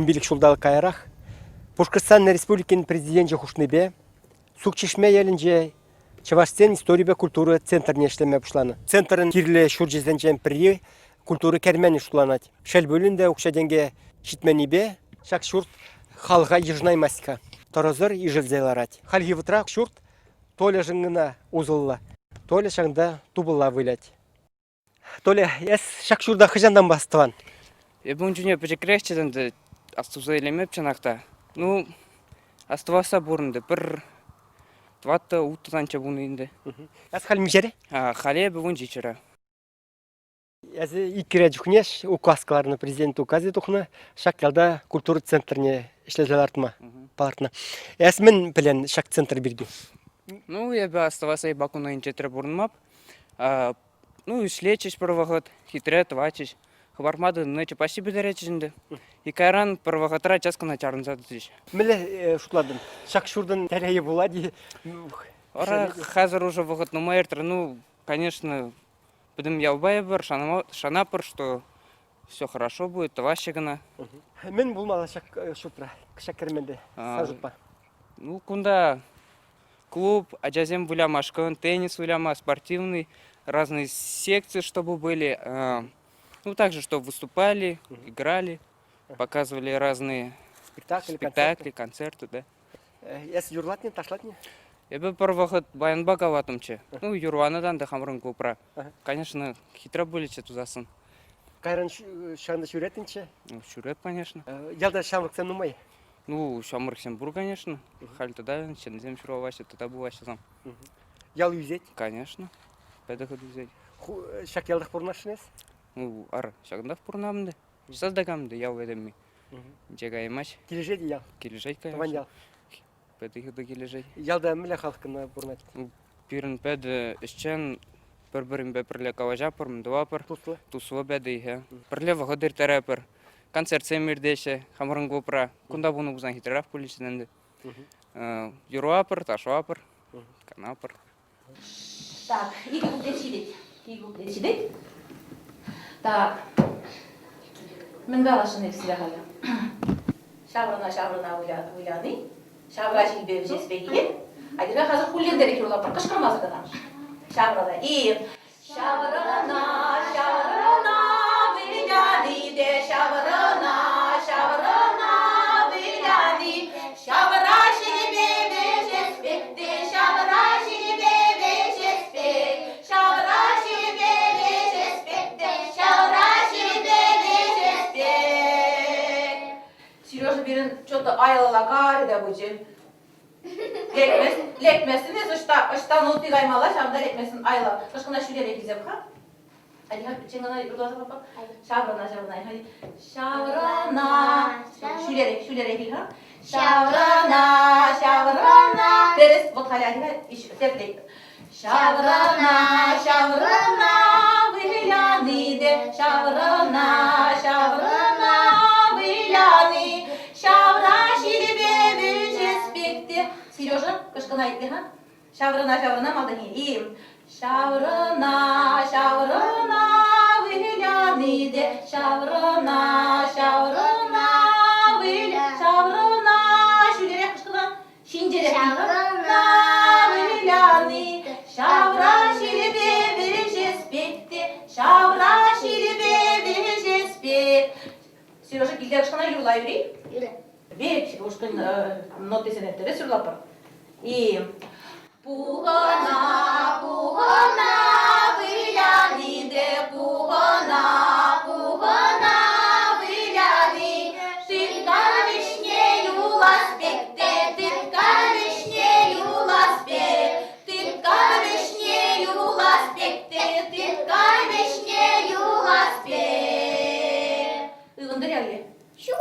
11 жылдалы кайрах. Башкортстан Республикин президенті Хушныбе, Сукчишме елінже Чавашстен история бе культуры центрне эшлеме бушланы. Центрын кирле шуржезенчен при культуры кермени шуланать. Шел бөлүндө укшаденге шитменибе шак шурт халга ежнай маска. Торазыр ижелзеларать. Хальги втрак шурт толя жыңына узылла. Толя шаңда тубылла вылять. Толя эс шак шурда хыжандан бастыван. Бунчуне печекрехчеденде астуза элемеп чанакта. Ну, оставался бурнды. Бір тватта уттанча буны инде. Эс хал мижере? Хале бүгін жечера. Эс икире жухнеш указкаларны президент указы тухна шак ялда культура центрне ишлезелартма партна. Эс мен билен шак центр бирди. Ну, я бы оставался и бакуна инчетре бурнмап. Ну, ишлечиш первоход, хитре твачиш. Хабармады нече почти бедеречинде. И кайран первохотра часка на чарнзады тиш. Меле шутладым. Шак шурдан тәрәйе булади. Ора хазар уже выход на майртер. Ну, конечно, будем ялбай бір, шанапыр, что все хорошо будет, таващигана. Мен булмала шак шупра, шакерменде сажупа. Ну, кунда клуб, аджазем вулямашкан, теннис вуляма, спортивный, разные секции, чтобы были. Ну, также, чтобы выступали, играли, показывали разные спектакли, концерты, да. Эс юрлатни, ташлатни? Я бы первоход баянбака ватымче. Ну, юрванадан да хамрын купра. Конечно, хитро были че тузасын. Кайран шанда шуретинче? Ну, шурет, конечно. Ялда шамрыксен нумай? Ну, шамрыксен бур, конечно. Халь туда, чензем шуроваще, туда бываще сам. Ял юзеть? Конечно. Педоход взять. Шак ялдах пурнашнес? Ну, ар, шагдав пурнамды. Создагамды, я уведем. Джега имаш. Кележеди ял? Кележать, конечно. Таван ял? Педоход кележать. Ялда миле халкына пурнать? Пирен пед ищен бір-бірін бәпірлі каважапырмын, дуапыр. Туслы? Туслы бәді ihe. Бірлі вағыдыр тәрәпір. Концерт семірдеші, хамырын көпіра. Күнда бұны бұзан хитрaf көлішіненді. Юруапыр, ташуапыр, канапыр. Так, Игорь будет сидеть. Игорь будет сидеть. Так. Мен балашыны всегда говорю. Шаврана уляны. Шавра шилбе жеспеги. А теперь хазыр хуллендер ки улап кышкырмасы гана. Шаврана и Шаврана уляны де Шаврана уляны. Шавра шилбе жеспекте Шавра шилбе жеспек. Шавра шилбе жеспекте Шавра шилбе жеспек. Сережа бирин что-то айла кари да бучи. Lekmesin ne ıştan ol pigaymala şamda lekmesin ayla. Kışkına şuraya ekizem ha. Hadi hadi çengana yurdaza bak. Şavrana hadi. Şavrana. Şuraya ekil ha. Şavrana. Teres bak hadi iş teplik. Şavrana vilani de şavrana vilani. Şavra şilbe bücespekti. Сережа, кышкына айтты ха? Шаврына малдани. И шаврына выляны де шаврына шулере кышкына шинжере шаврына выляны шавра шилбе бежеспекте шавра шилбе бежеспек. Сережа килде кышкына юрла юри? Юре. Бек, ушкын нотесен еттере сүрлапыр. И пугана выляны де пугана выляны. Тытка вишне юласпекте, тытка вишне юласпек. Тытка вишне юласпекте, тытка вишне юласпек. Игындар яли? Шу.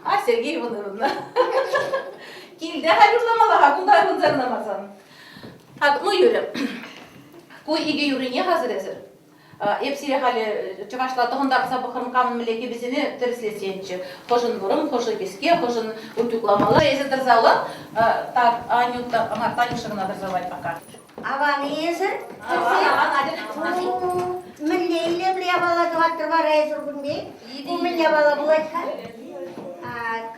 А Сергей Ивановна. Килде hayırlamalar, bunda hayırlı namazan. Ну yürü. Kuy igi yürüne hazır hazır. Hepsiyle hali çavaşla tohumda sabahın kanun mileki bizini terslesiyince. Hoşun burun, hoşun keske, hoşun utuklamalı. Ezi tırzavlı. Так, Анюта, Танюшина tırzavayt пока. Аван езі? Аван, Надя. Миллейле бля бала квартир бар айзургунде. У меня бала булатка.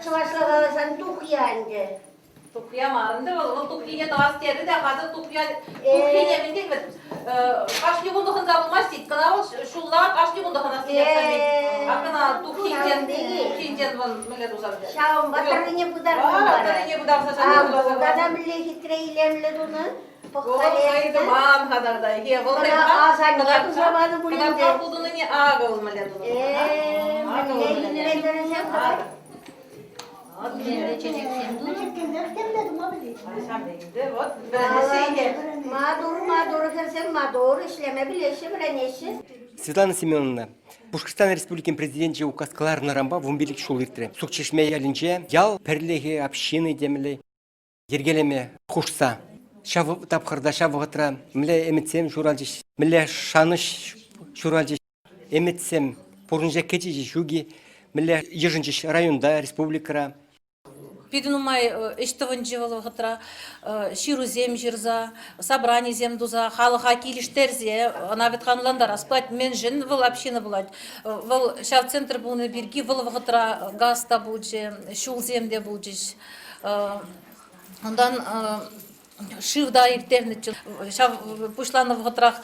Чувашла сан тухянде. Тухия марынды, ол тухия тавас терді де, қазір тухия немінде, қашты құндығын забылмас дейді, қана ол шуллар қашты құндығын асылиясам ақына тухинден мүлі дұзарды. Шауым батырыне бұдар Батырыне бұдар сашаны бұдар. Бұдана біле хитрейлемлі бұны. Қайды ман қадарда. Азанға тұзаманы бұлінде. Қадар қудыны не ағы ол мүлі дұзарды. Маdur керсем маdur işleme bileşi bileneşi. Светлана Семеновна, Башкортостан Республикин президенті указкаларына рамба вумбилик шулыртыры. Сукчешме ялинче, ял перлеги общины демілі, ергелеме хушса. Шав тапқырда шав ғытра, міле емітсем журалжыш, міле шаныш журалжыш, емітсем порынжа кетежі жуги, міле ежінжыш районда, республикара. Пиднумай иштывын живалы ғытра, ширу зем жирза, собрание зем дуза, халыға килиштерзе, ана бетханландар асплать, мен жын выл община булать. Выл шав центр булны бирги, выл ғытра газта булчы, шул земде булчыш. Ондан шивда иртерничи, шав пушланов ғытрах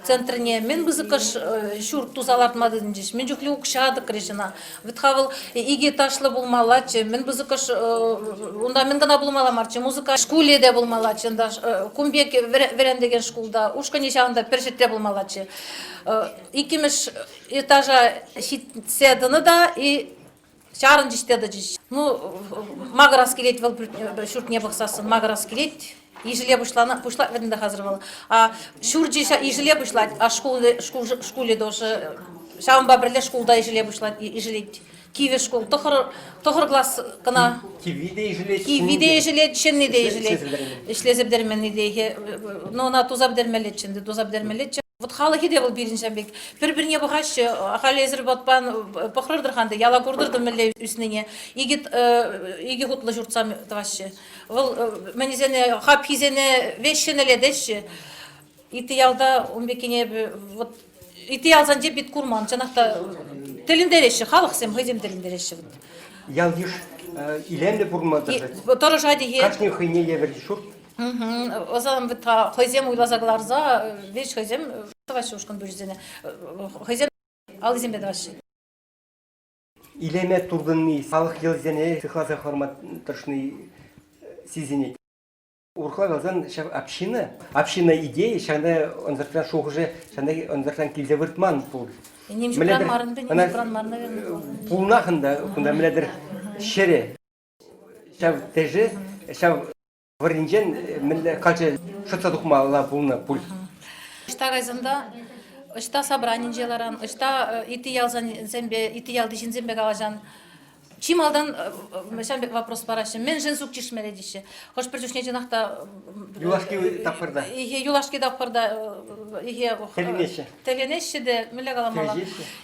центрне, мен бізікіш шур тузалартмадын жеш, мен жүхлі ұқшады крешіна. Витхавыл иге ташлы болмалачы, мен бізікіш, онда мен гана болмаламарчы, музыка шкуледе болмалачы, кумбек верендеген шкулда, ушка нешағында першетте болмалачы. Икимеш этажа седіні да, и шарын жештеді жеш. Ну, мағырас келет, шурт не бақсасын, мағырас келет. Ежеле пушла вернде хазыр был. А шурджи ежеле пушла, а школе тоже. Шамба берле школда ежеле пушла, ежеле киви школ. Тохор класс кана. Кивиде ежеле, ченниде ежеле. Шлезеп дермен идея. Но на тузап дермелеченде, тузап дермелечен. Вот халы хиде был биринченбек. Бір-біріне бұғаш, ахалезір батпан пақырдырханды, яла көрдірді мүлі үсніне. Иги құтлы жұртсам тавашы. Ол мәнезене, хап хизене вешшенеле деші. Иті ялда, умбекене, иті ялзан жеп бит курман. Жанақта тіліндереші, халық сем ғызем тіліндереші. Ял еш илемді бұрмадыр. Торы жайды е. Қашны хыйне евері шурт? Озам витха хозем уйлазагларза вещь хозем таваши ушкан бюджетне хозем алызем даваши Илеме турдынны салық елзене сыхлаза форматыршны сизене. Урхла газан община идея, шанда онзартан шоғыжы, шанда онзартан килзе выртман пул. Немші пран марын бе, немші пран марын, наверное. Пулнахында, кунда міледір шере. Шав тежі, шав варинжен мілі қалчы шытса тұқмала пулна пул. Ишта гайзанда, ишта собранин желаран, ишта ити ялзан зембе, ити ялды жин зембе галажан. Чималдан шамбек вопрос парашын. Мен жен сук чишмеле диші. Хош причушне жинақта... Юлашки тапқырда. Юлашки тапқырда. Теленеші. Теленеші де мүлі қаламала.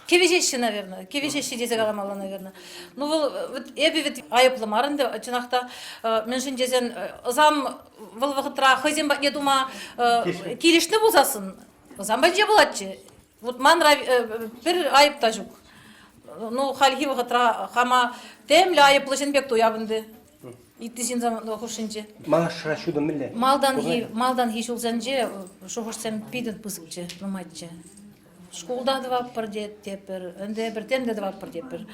Кевежеші, наверное. Кевежеші дезе қаламала, наверное. Ну, вот эбі вет айыплы марынды. Жинақта мен жин жезен зам выл вғытра хызен бак не дума келешні болсасын. Зам бәдже боладчы. Вот ман бір айыпта жүк. Ну, хальхи вғытра хама темлі айыплы жинбек туябынды. Иттісін заманда хушынчы. Малашыра шуды мілі? Малдан хи шулзанчы, шуғырсам пидін пызыкчы, нуматчы. Школда дваппыр тепір, önde бір темде дваппыр тепір.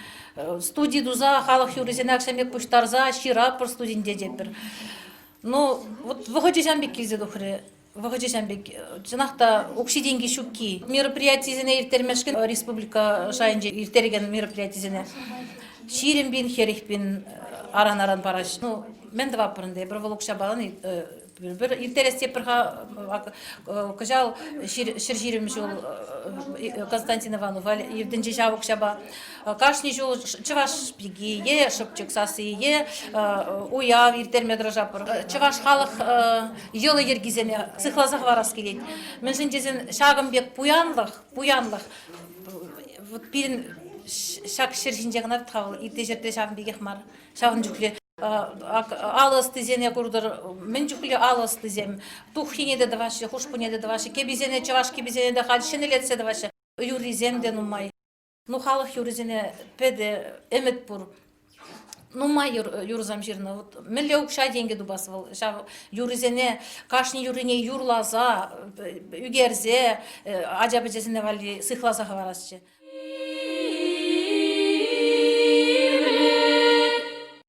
Студий дуза, халық юризен акшамек пуштарза, шираппыр студинде тепір. Ну, вот выходи жамбек келзе дұхыры. Выходи жамбек. Жинақта оқши деньги шукки. Мероприятиезіне ертермешкен республика шайынже ертерген мероприятиезіне. Ширин бин, херих бин, аран-аран параш. Ну, мен дваппырынды, бір волокша балан, бір интерес тепірға кажал шыржирім жол Константин Иванов, евденже жавық шаба. Кашни жол чываш биги, е шыпчык сасы, е уяв ертерме дрожапыр. Чываш халық елы ергізене сықлазақ варас келейді. Мен жіндезен шағымбек пуянлық. Вот пирин шак шыржинже ғана бітқавыл, итте жерде шағым бегек мар, шағын жүкле. Алыс тізене көрдір, мен жүкле алыс тізем. Туххине де даваши, хушпуне де даваши, кебезене чаваш, кебезене де хал, шенелетсе даваши. юризем де нумай. Ну халық юризене педе эмет бур. Нумай юрзам жирна. Вот миллиок шай деньги дубасывал. Юризене кашни юрине юрлаза, үгерзе, ажабы жесіне вали сыхлаза хаварасчы.